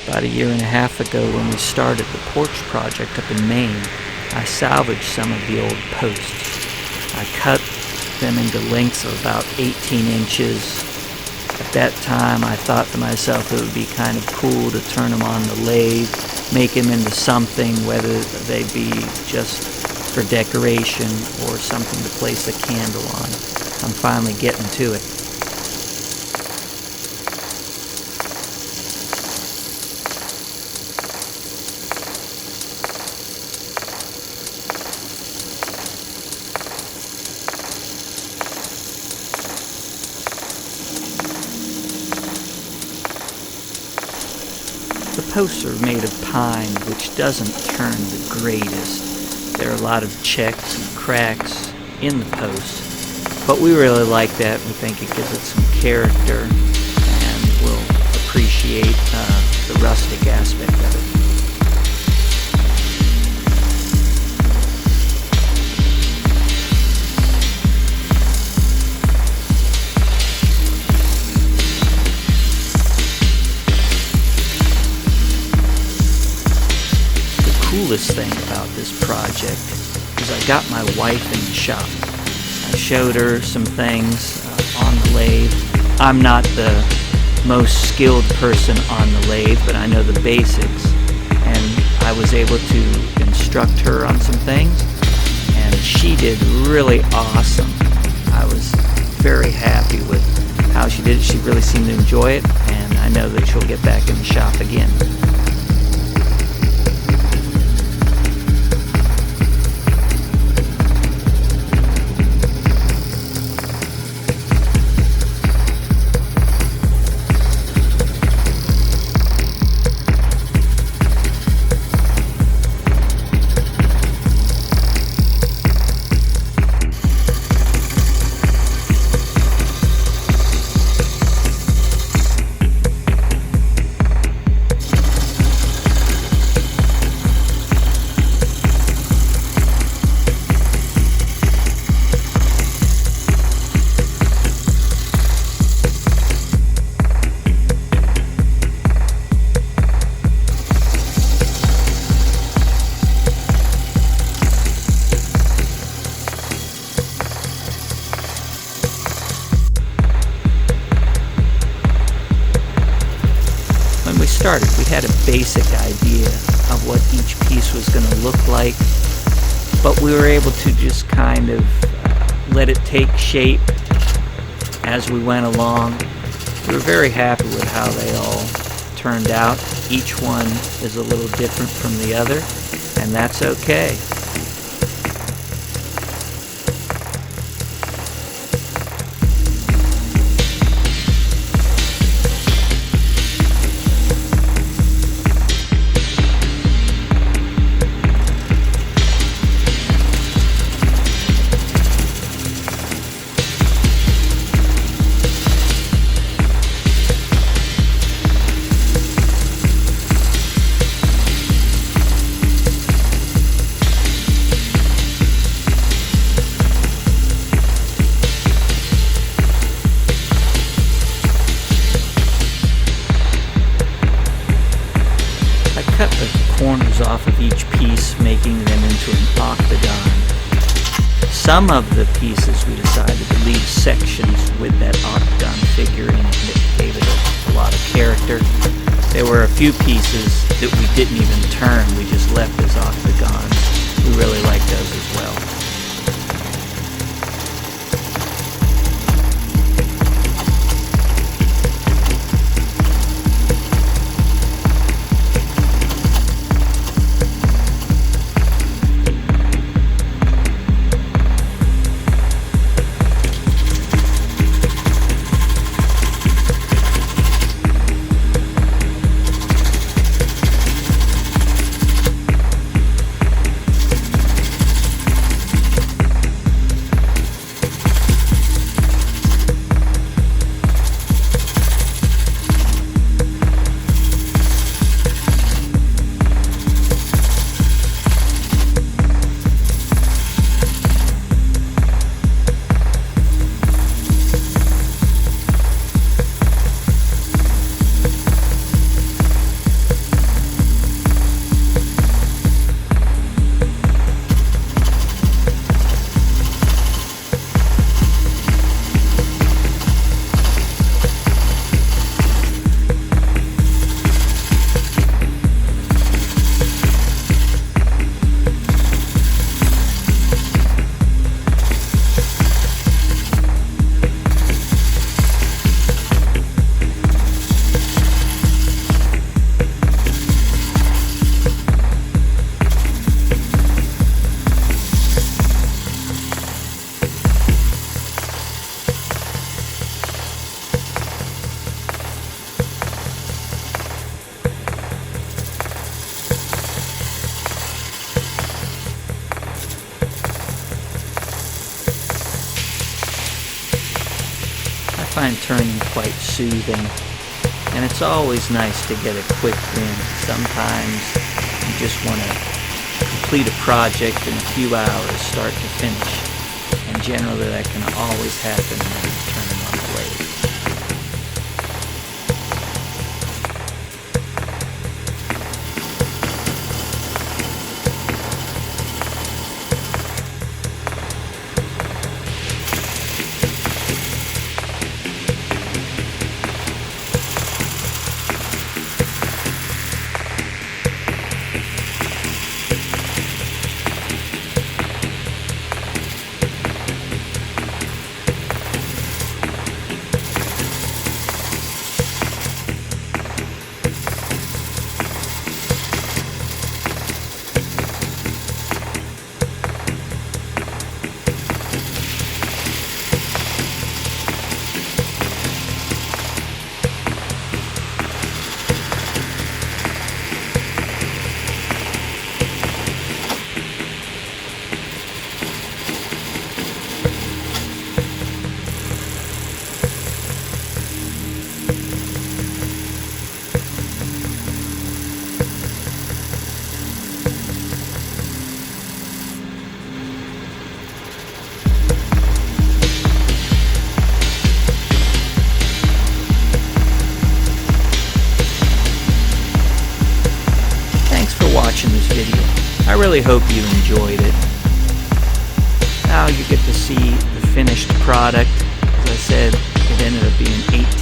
About a year and a half ago, when we started the porch project up in Maine, I salvaged some of the old posts. I cut them into lengths of about 18 inches. At that time, I thought to myself it would be kind of cool to turn them on the lathe, make them into something, whether they be just for decoration or something to place a candle on. I'm finally getting to it. The posts are made of pine, which doesn't turn the greatest. There are a lot of checks and cracks in the posts, but we really like that. We think it gives it some character, and we'll appreciate the rustic aspect of it. The coolest thing about this project is I got my wife in the shop. I showed her some things on the lathe. I'm not the most skilled person on the lathe, but I know the basics, and I was able to instruct her on some things, and she did really awesome. I was very happy with how she did it. She really seemed to enjoy it, and I know that she'll get back in the shop again. When we started, we had a basic idea of what each piece was going to look like, but we were able to just kind of let it take shape as we went along. We were very happy with how they all turned out. Each one is a little different from the other, and that's okay. Cut the corners off of each piece, making them into an octagon. Some of the pieces we decided to leave sections with that octagon figure in it, and it gave it a lot of character. There were a few pieces that we didn't even turn, we just left as octagons. We really like those as well. find turning quite soothing, and it's always nice to get a quick win. Sometimes you just want to complete a project in a few hours, start to finish, and generally that can always happen when you're turning on the lathe. Watching this video. I really hope you enjoyed it. Now you get to see the finished product. As I said, it ended up being 8